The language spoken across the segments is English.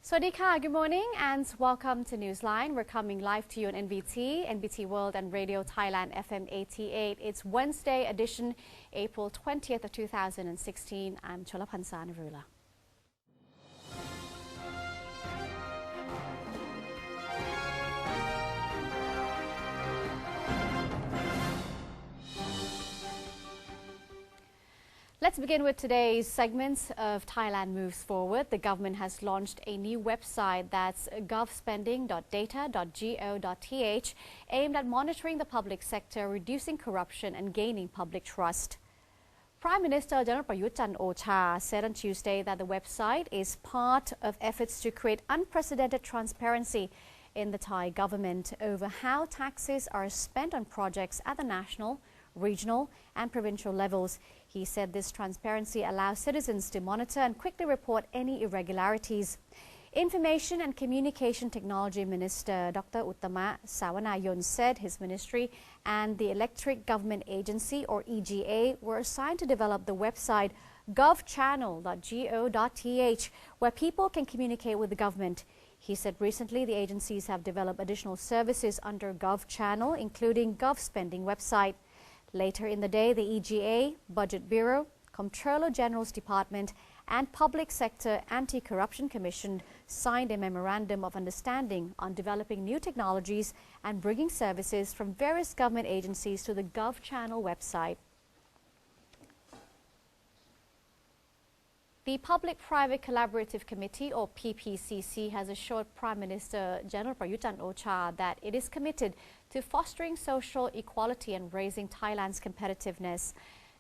Swadika, good morning and welcome to Newsline. We're coming live to you on NBT, NBT World and Radio Thailand FM 88. It's Wednesday edition, April 20th of 2016. I'm Cholapansa Narula. Let's begin with today's segments of Thailand Moves Forward. The government has launched a new website that's govspending.data.go.th aimed at monitoring the public sector, reducing corruption and gaining public trust. Prime Minister General Prayut Chan-o-cha said on Tuesday that the website is part of efforts to create unprecedented transparency in the Thai government over how taxes are spent on projects at the national, regional and provincial levels. He said this transparency allows citizens to monitor and quickly report any irregularities. Information and Communication Technology Minister Dr. Uttama Sawanayon said his ministry and the Electric Government Agency or EGA were assigned to develop the website govchannel.go.th where people can communicate with the government. He said recently the agencies have developed additional services under GovChannel, including GovSpending website. Later in the day, the EGA, Budget Bureau, Comptroller General's Department and Public Sector Anti-Corruption Commission signed a memorandum of understanding on developing new technologies and bringing services from various government agencies to the GovChannel website. The Public-Private Collaborative Committee, or PPPC, has assured Prime Minister General Prayut Chan-o-cha that it is committed to fostering social equality and raising Thailand's competitiveness.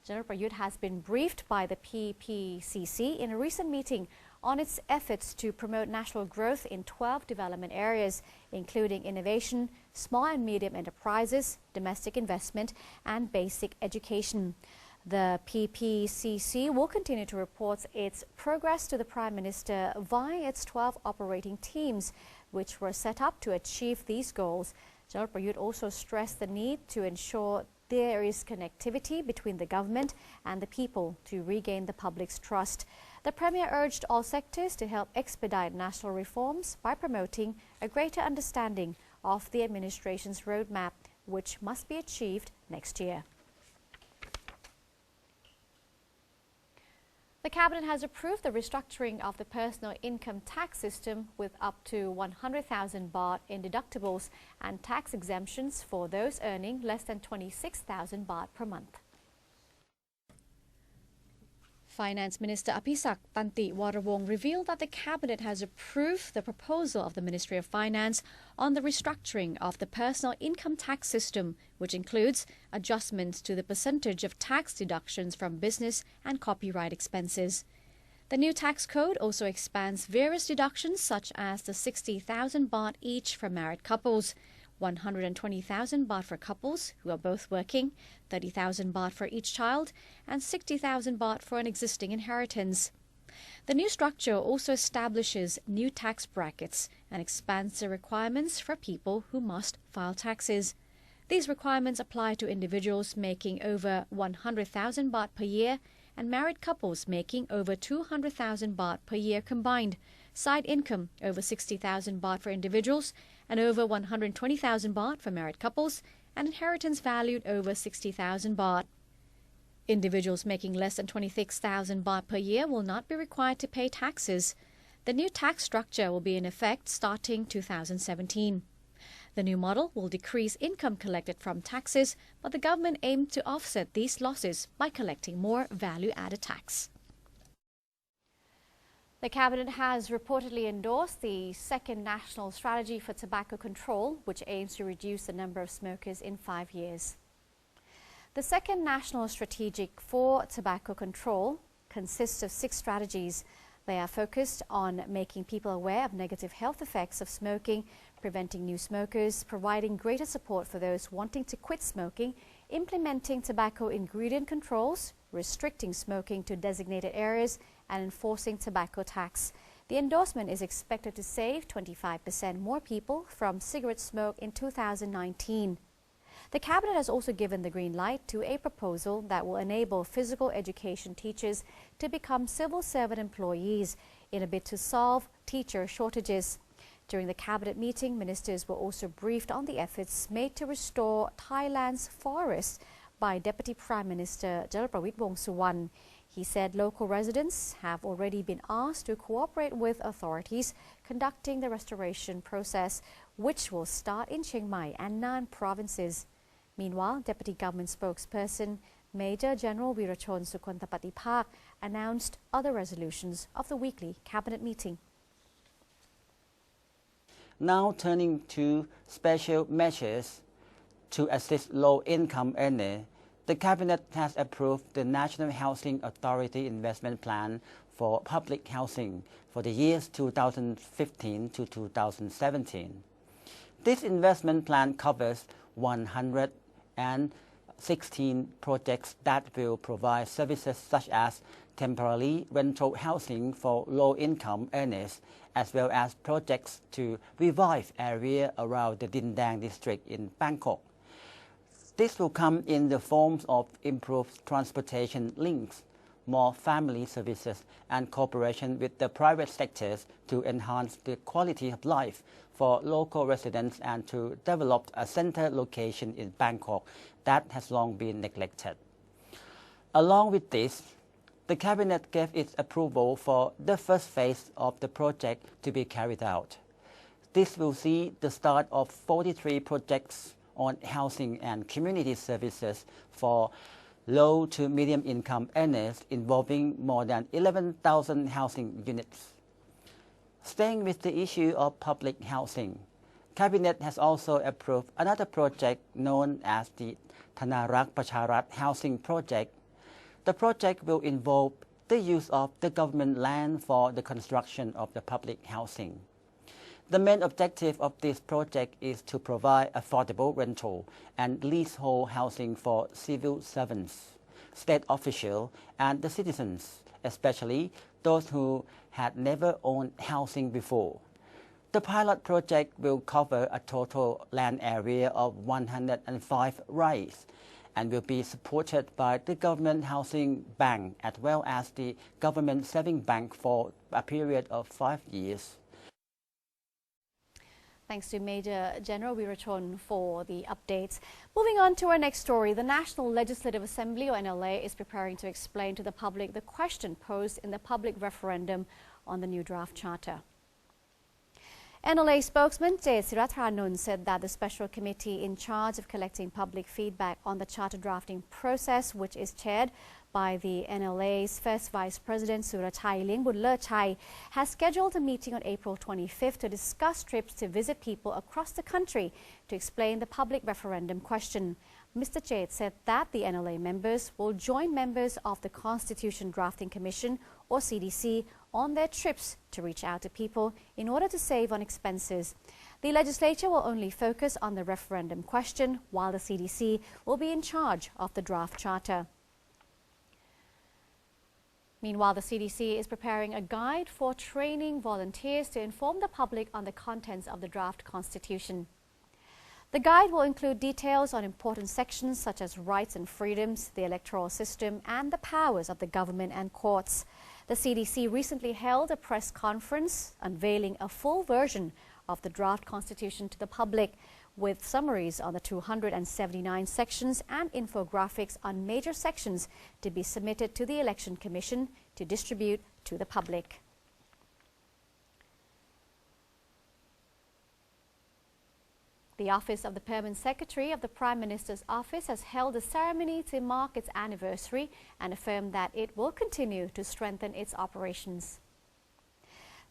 General Prayut has been briefed by the PPPC in a recent meeting on its efforts to promote national growth in 12 development areas, including innovation, small and medium enterprises, domestic investment, and basic education. The PPPC will continue to report its progress to the Prime Minister via its 12 operating teams, which were set up to achieve these goals. General Prayut also stressed the need to ensure there is connectivity between the government and the people to regain the public's trust. The Premier urged all sectors to help expedite national reforms by promoting a greater understanding of the administration's roadmap, which must be achieved next year. The Cabinet has approved the restructuring of the personal income tax system with up to 100,000 baht in deductibles and tax exemptions for those earning less than 26,000 baht per month. Finance Minister Apisak Tantiwarawong revealed that the Cabinet has approved the proposal of the Ministry of Finance on the restructuring of the personal income tax system, which includes adjustments to the percentage of tax deductions from business and copyright expenses. The new tax code also expands various deductions such as the 60,000 baht each for married couples, 120,000 baht for couples who are both working, 30,000 baht for each child, and 60,000 baht for an existing inheritance. The new structure also establishes new tax brackets and expands the requirements for people who must file taxes. These requirements apply to individuals making over 100,000 baht per year and married couples making over 200,000 baht per year combined, side income over 60,000 baht for individuals and over 120,000 baht for married couples, and inheritance valued over 60,000 baht. Individuals making less than 26,000 baht per year will not be required to pay taxes. The new tax structure will be in effect starting 2017. The new model will decrease income collected from taxes, but the government aimed to offset these losses by collecting more value-added tax. The Cabinet has reportedly endorsed the second national strategy for tobacco control, which aims to reduce the number of smokers in 5 years. The second national strategic for tobacco control consists of 6 strategies. They are focused on making people aware of negative health effects of smoking, preventing new smokers, providing greater support for those wanting to quit smoking, implementing tobacco ingredient controls, restricting smoking to designated areas, and enforcing tobacco tax. The endorsement is expected to save 25% more people from cigarette smoke in 2019. The Cabinet has also given the green light to a proposal that will enable physical education teachers to become civil servant employees. in a bid to solve teacher shortages. During the cabinet meeting, ministers were also briefed on the efforts made to restore Thailand's forests by Deputy Prime Minister Jalprabit Wongsuwan. He said local residents have already been asked to cooperate with authorities conducting the restoration process, which will start in Chiang Mai and Nan provinces. Meanwhile, Deputy Government Spokesperson Major General Wirachon Sukontapatipak announced other resolutions of the weekly cabinet meeting. Now turning to special measures to assist low-income earners, the Cabinet has approved the National Housing Authority Investment Plan for public housing for the years 2015 to 2017. This investment plan covers 116 projects that will provide services such as temporary rental housing for low-income earners, as well as projects to revive areas around the Dindang district in Bangkok. This will come in the forms of improved transportation links, more family services, and cooperation with the private sectors to enhance the quality of life for local residents and to develop a center location in Bangkok that has long been neglected. Along with this, the Cabinet gave its approval for the first phase of the project to be carried out. This will see the start of 43 projects on housing and community services for low to medium income earners involving more than 11,000 housing units. Staying with the issue of public housing, Cabinet has also approved another project known as the Thanarak Pacharat Housing Project. The project will involve the use of the government land for the construction of the public housing. The main objective of this project is to provide affordable rental and leasehold housing for civil servants, state officials, and the citizens, especially those who had never owned housing before. The pilot project will cover a total land area of 105 rice and will be supported by the Government Housing Bank as well as the Government Saving Bank for a period of 5 years. Thanks to Major General Wirachon for the updates. Moving on to our next story, the National Legislative Assembly, or NLA, is preparing to explain to the public the question posed in the public referendum on the new draft charter. NLA spokesman Jet Siratranun said that the special committee in charge of collecting public feedback on the charter drafting process, which is chaired by the NLA's first Vice President Surachai Lingbunlerchai, has scheduled a meeting on April 25th to discuss trips to visit people across the country to explain the public referendum question. Mr. Jet said that the NLA members will join members of the Constitution Drafting Commission, or CDC, on their trips to reach out to people in order to save on expenses. The legislature will only focus on the referendum question, while the CDC will be in charge of the draft charter. Meanwhile, the CDC is preparing a guide for training volunteers to inform the public on the contents of the draft constitution. The guide will include details on important sections such as rights and freedoms, the electoral system, and the powers of the government and courts. The CDC recently held a press conference unveiling a full version of the draft constitution to the public, with summaries on the 279 sections and infographics on major sections to be submitted to the Election Commission to distribute to the public. The Office of the Permanent Secretary of the Prime Minister's Office has held a ceremony to mark its anniversary and affirmed that it will continue to strengthen its operations.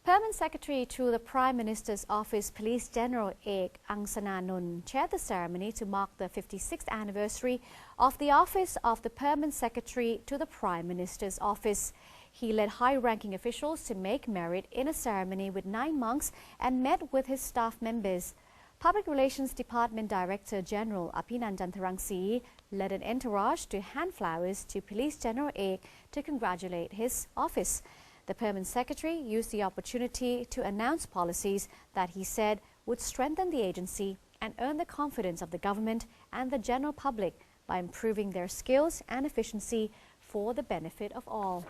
Permanent Secretary to the Prime Minister's Office, Police General Ek Angsananun, chaired the ceremony to mark the 56th anniversary of the Office of the Permanent Secretary to the Prime Minister's Office. He led high-ranking officials to make merit in a ceremony with 9 monks and met with his staff members. Public Relations Department Director General Apinanjan Tharangsi led an entourage to hand flowers to Police General Ek to congratulate his office. The Permanent Secretary used the opportunity to announce policies that he said would strengthen the agency and earn the confidence of the government and the general public by improving their skills and efficiency for the benefit of all.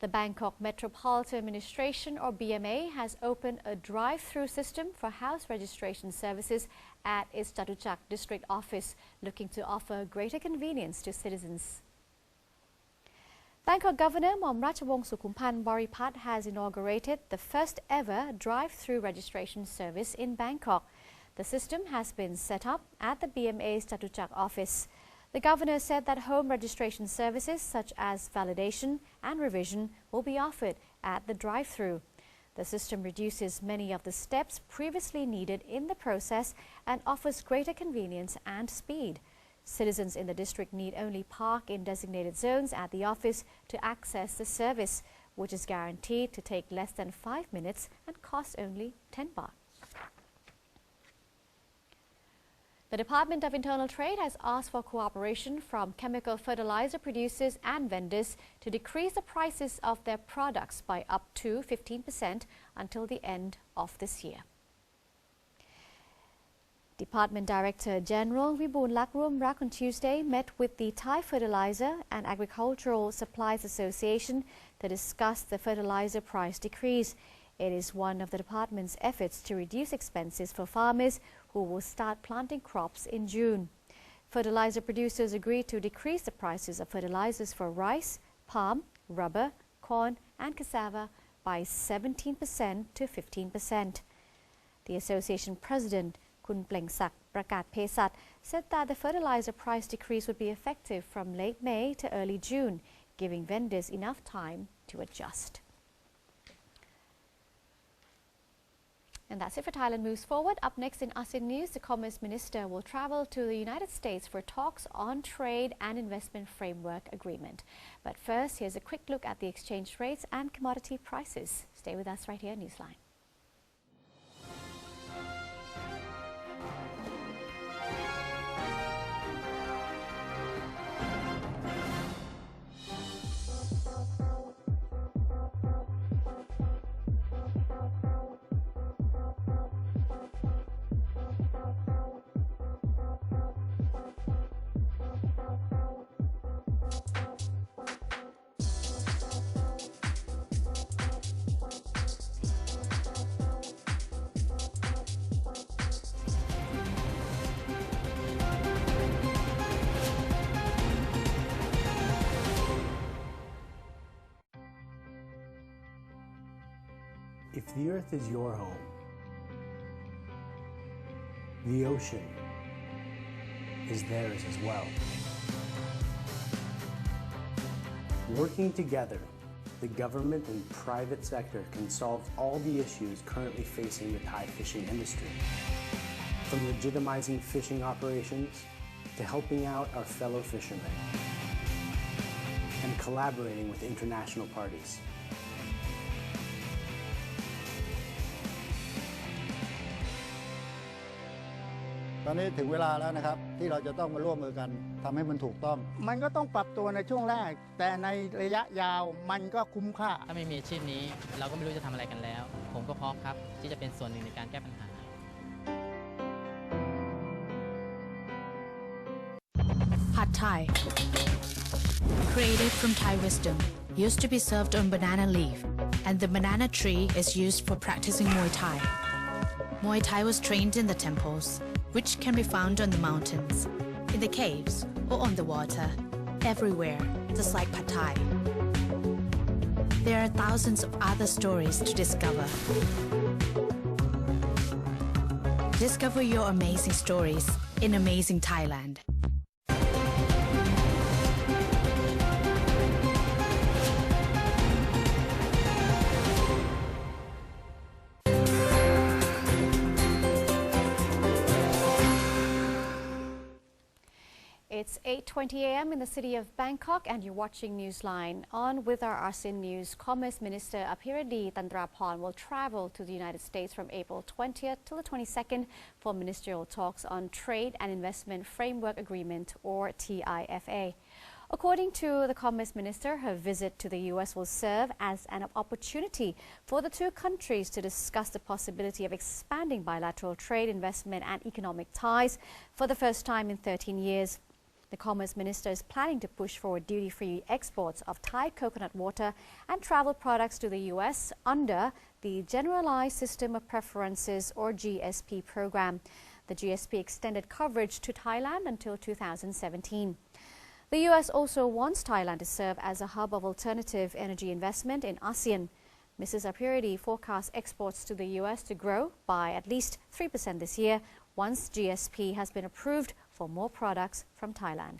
The Bangkok Metropolitan Administration, or BMA, has opened a drive-through system for house registration services at its Chatuchak district office, looking to offer greater convenience to citizens. Bangkok Governor Mom Ratchawong Sukhumpan Boripat has inaugurated the first ever drive-through registration service in Bangkok. The system has been set up at the BMA's Chatuchak office. The governor said that home registration services such as validation and revision will be offered at the drive-through. The system reduces many of the steps previously needed in the process and offers greater convenience and speed. Citizens in the district need only park in designated zones at the office to access the service, which is guaranteed to take less than 5 minutes and cost only 10 baht. The Department of Internal Trade has asked for cooperation from chemical fertilizer producers and vendors to decrease the prices of their products by up to 15% until the end of this year. Department Director General Vibhun Ruamrak on Tuesday met with the Thai Fertilizer and Agricultural Supplies Association to discuss the fertilizer price decrease. It is one of the department's efforts to reduce expenses for farmers who will start planting crops in June. Fertilizer producers agreed to decrease the prices of fertilizers for rice, palm, rubber, corn and cassava by 17% to 15%. The association president, Kun Plengsak Prakat Pesat, said that the fertilizer price decrease would be effective from late May to early June, giving vendors enough time to adjust. And that's it for Thailand Moves Forward. Up next in ASEAN News, the Commerce Minister will travel to the United States for talks on trade and investment framework agreement. But first, here's a quick look at the exchange rates and commodity prices. Stay with us right here, Newsline. If the earth is your home, the ocean is theirs as well. Working together, the government and private sector can solve all the issues currently facing the Thai fishing industry. From legitimizing fishing operations to helping out our fellow fishermen and collaborating with international parties. ตอนนี้ถึงเวลาแล้วนะครับที่เราจะต้องมาร่วมมือกันทำให้มันถูกต้องมันก็ต้องปรับตัวในช่วงแรกแต่ในระยะยาวมันก็คุ้มค่าถ้าไม่มีอาชีพนี้เราก็ไม่รู้จะทำอะไรกันแล้วผมก็พร้อมครับที่จะเป็นส่วนหนึ่งในการแก้ปัญหา Pad Thai, created from Thai wisdom, used to be served on banana leaf, and the banana tree is used for practicing Muay Thai. Muay Thai was trained in the temples, which can be found on the mountains, in the caves, or on the water, everywhere, just like Pad Thai. There are thousands of other stories to discover. Discover your amazing stories in amazing Thailand. It's 8:20 a.m. in the city of Bangkok and you're watching Newsline. On with our ASEAN News, Commerce Minister Apiradi Tandraporn will travel to the United States from April 20th till the 22nd for ministerial talks on Trade and Investment Framework Agreement, or TIFA. According to the Commerce Minister, her visit to the U.S. will serve as an opportunity for the two countries to discuss the possibility of expanding bilateral trade, investment and economic ties for the first time in 13 years. The Commerce Minister is planning to push for duty-free exports of Thai coconut water and travel products to the U.S. under the Generalized System of Preferences or GSP program. The GSP extended coverage to Thailand until 2017. The U.S. also wants Thailand to serve as a hub of alternative energy investment in ASEAN. Mrs. Apuridi forecasts exports to the U.S. to grow by at least 3% this year once GSP has been approved for more products from Thailand.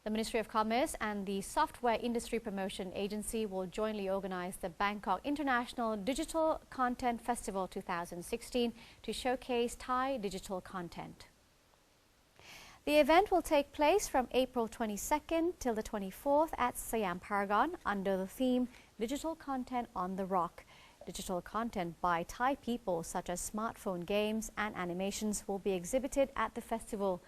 The Ministry of Commerce and the Software Industry Promotion Agency will jointly organize the Bangkok International Digital Content Festival 2016 to showcase Thai digital content. The event will take place from April 22nd till the 24th at Siam Paragon under the theme Digital Content on the Rock. Digital content by Thai people such as smartphone games and animations will be exhibited at the festival.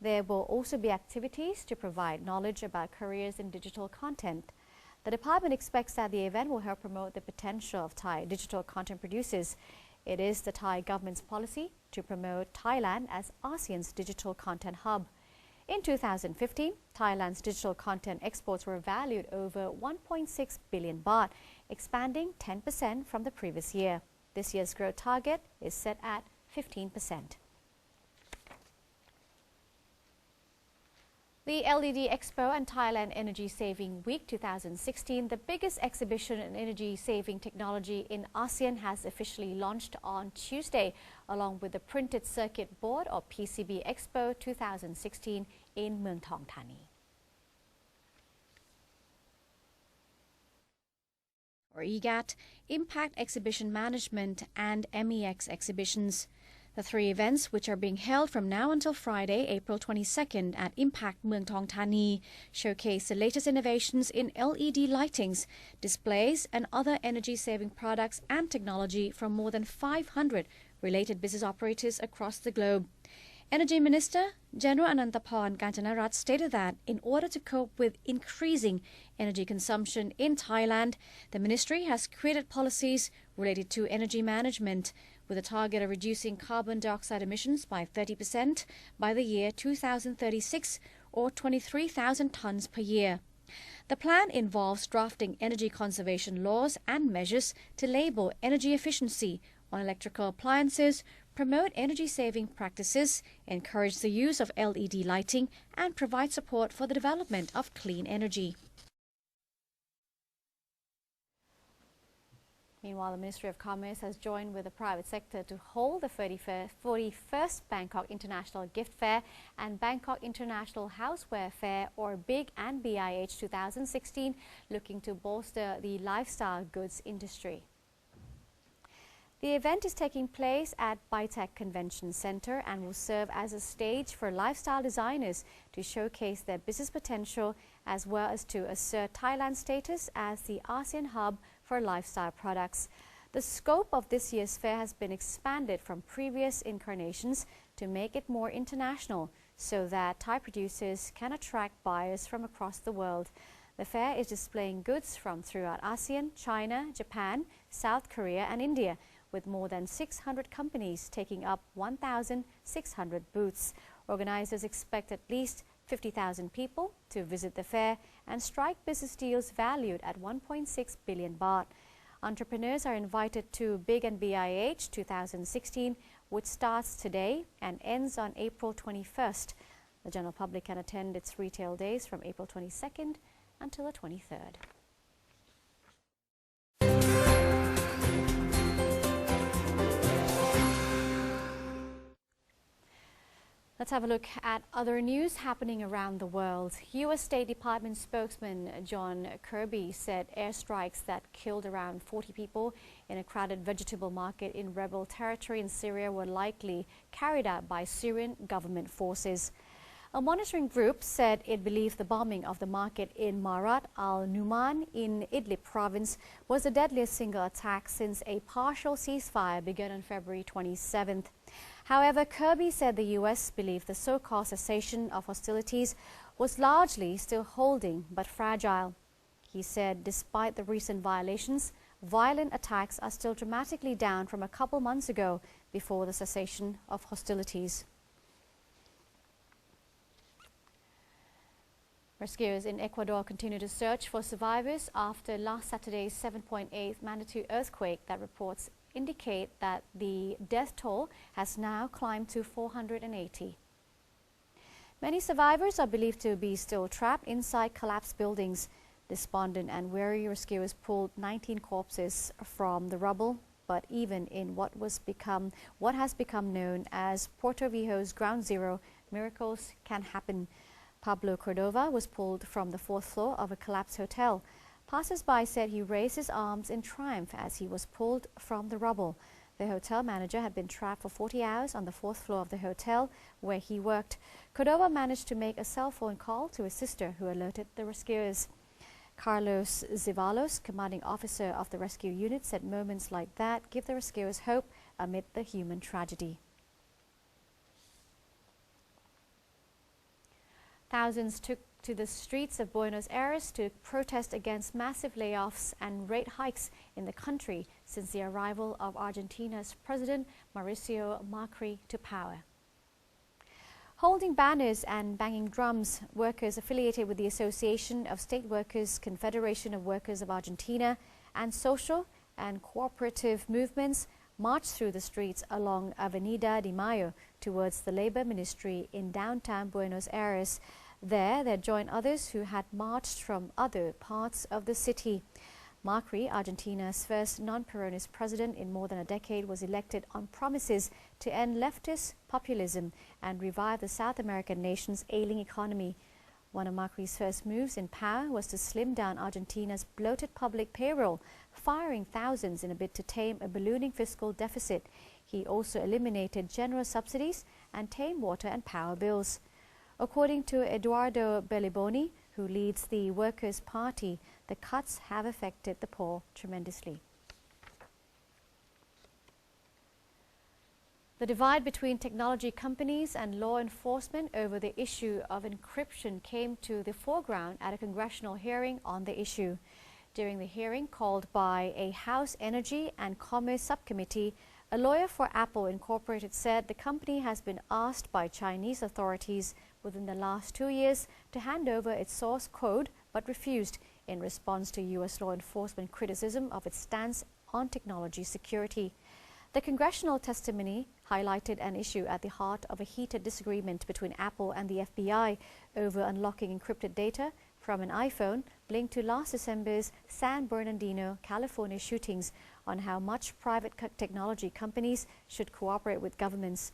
There will also be activities to provide knowledge about careers in digital content. The department expects that the event will help promote the potential of Thai digital content producers. It is the Thai government's policy to promote Thailand as ASEAN's digital content hub. In 2015, Thailand's digital content exports were valued over 1.6 billion baht, expanding 10% from the previous year. This year's growth target is set at 15%. The LED Expo and Thailand Energy Saving Week 2016, the biggest exhibition in energy saving technology in ASEAN, has officially launched on Tuesday, along with the Printed Circuit Board or PCB Expo 2016 in Mueang Thong Thani. Or EGAT, Impact Exhibition Management and MEX Exhibitions. The three events, which are being held from now until Friday, April 22nd at Impact Mueang Thong Thani, showcase the latest innovations in LED lightings, displays and other energy-saving products and technology from more than 500 related business operators across the globe. Energy Minister General Anantaporn Kanchanarat stated that in order to cope with increasing energy consumption in Thailand, the ministry has created policies related to energy management, with a target of reducing carbon dioxide emissions by 30% by the year 2036 or 23,000 tons per year. The plan involves drafting energy conservation laws and measures to label energy efficiency on electrical appliances, promote energy-saving practices, encourage the use of LED lighting, and provide support for the development of clean energy. Meanwhile, the Ministry of Commerce has joined with the private sector to hold the 41st Bangkok International Gift Fair and Bangkok International Houseware Fair, or BIG and BIH 2016, looking to bolster the lifestyle goods industry. The event is taking place at Bitek Convention Center and will serve as a stage for lifestyle designers to showcase their business potential, as well as to assert Thailand's status as the ASEAN hub for lifestyle products. The scope of this year's fair has been expanded from previous incarnations to make it more international, so that Thai producers can attract buyers from across the world. The fair is displaying goods from throughout ASEAN, China, Japan, South Korea and India, with more than 600 companies taking up 1,600 booths. Organizers expect at least 50,000 people to visit the fair and strike business deals valued at 1.6 billion baht. Entrepreneurs are invited to BIG and BIH 2016, which starts today and ends on April 21st. The general public can attend its retail days from April 22nd until the 23rd. Let's have a look at other news happening around the world. U.S. State Department spokesman John Kirby said airstrikes that killed around 40 people in a crowded vegetable market in rebel territory in Syria were likely carried out by Syrian government forces. A monitoring group said it believed the bombing of the market in Marat al-Numan in Idlib province was the deadliest single attack since a partial ceasefire began on February 27th. However, Kirby said the U.S. believed the so-called cessation of hostilities was largely still holding but fragile. He said despite the recent violations, violent attacks are still dramatically down from a couple months ago before the cessation of hostilities. Rescuers in Ecuador continue to search for survivors after last Saturday's 7.8 magnitude earthquake that reports indicate that the death toll has now climbed to 480. Many survivors are believed to be still trapped inside collapsed buildings. Despondent and weary rescuers pulled 19 corpses from the rubble, but even in what has become known as Puerto Viejo's ground zero, miracles can happen. Pablo Cordova was pulled from the 4th floor of a collapsed hotel. Passers-by said he raised his arms in triumph as he was pulled from the rubble. The hotel manager had been trapped for 40 hours on the 4th floor of the hotel where he worked. Cordova managed to make a cell phone call to his sister, who alerted the rescuers. Carlos Zivalos, commanding officer of the rescue unit, said moments like that give the rescuers hope amid the human tragedy. Thousands took to the streets of Buenos Aires to protest against massive layoffs and rate hikes in the country since the arrival of Argentina's President Mauricio Macri to power. Holding banners and banging drums, workers affiliated with the Association of State Workers, Confederation of Workers of Argentina, and social and cooperative movements marched through the streets along Avenida de Mayo towards the Labor Ministry in downtown Buenos Aires. There, they joined others who had marched from other parts of the city. Macri, Argentina's first non-Peronist president in more than a decade, was elected on promises to end leftist populism and revive the South American nation's ailing economy. One of Macri's first moves in power was to slim down Argentina's bloated public payroll, firing thousands in a bid to tame a ballooning fiscal deficit. He also eliminated general subsidies and tamed water and power bills. According to Eduardo Belliboni, who leads the Workers' Party, the cuts have affected the poor tremendously. The divide between technology companies and law enforcement over the issue of encryption came to the foreground at a congressional hearing on the issue. During the hearing called by a House Energy and Commerce Subcommittee, a lawyer for Apple Incorporated said the company has been asked by Chinese authorities within the last 2 years to hand over its source code, but refused in response to U.S. law enforcement criticism of its stance on technology security. The congressional testimony highlighted an issue at the heart of a heated disagreement between Apple and the FBI over unlocking encrypted data from an iPhone linked to last December's San Bernardino, California shootings on how much private technology companies should cooperate with governments.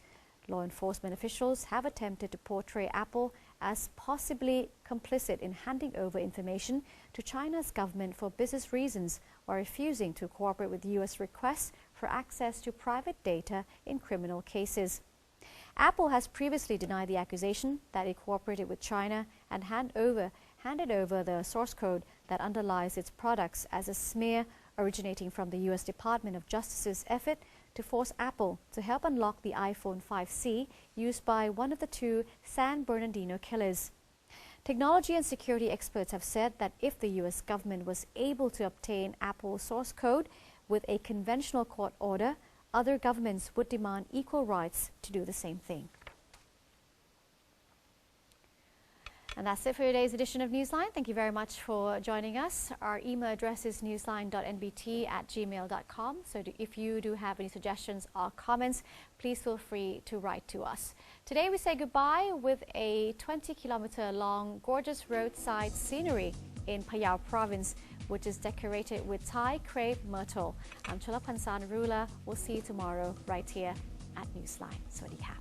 Law enforcement officials have attempted to portray Apple as possibly complicit in handing over information to China's government for business reasons or refusing to cooperate with U.S. requests for access to private data in criminal cases. Apple has previously denied the accusation that it cooperated with China and handed over the source code that underlies its products as a smear originating from the U.S. Department of Justice's effort to force Apple to help unlock the iPhone 5C used by one of the 2 San Bernardino killers. Technology and security experts have said that if the U.S. government was able to obtain Apple's source code with a conventional court order, other governments would demand equal rights to do the same thing. And that's it for today's edition of Newsline. Thank you very much for joining us. Our email address is newsline.nbt@gmail.com. So if you do have any suggestions or comments, please feel free to write to us. Today we say goodbye with a 20-kilometer long gorgeous roadside scenery in Phayao province, which is decorated with Thai crepe myrtle. I'm Chalapansana Rula. We'll see you tomorrow right here at Newsline. Sawasdee ka.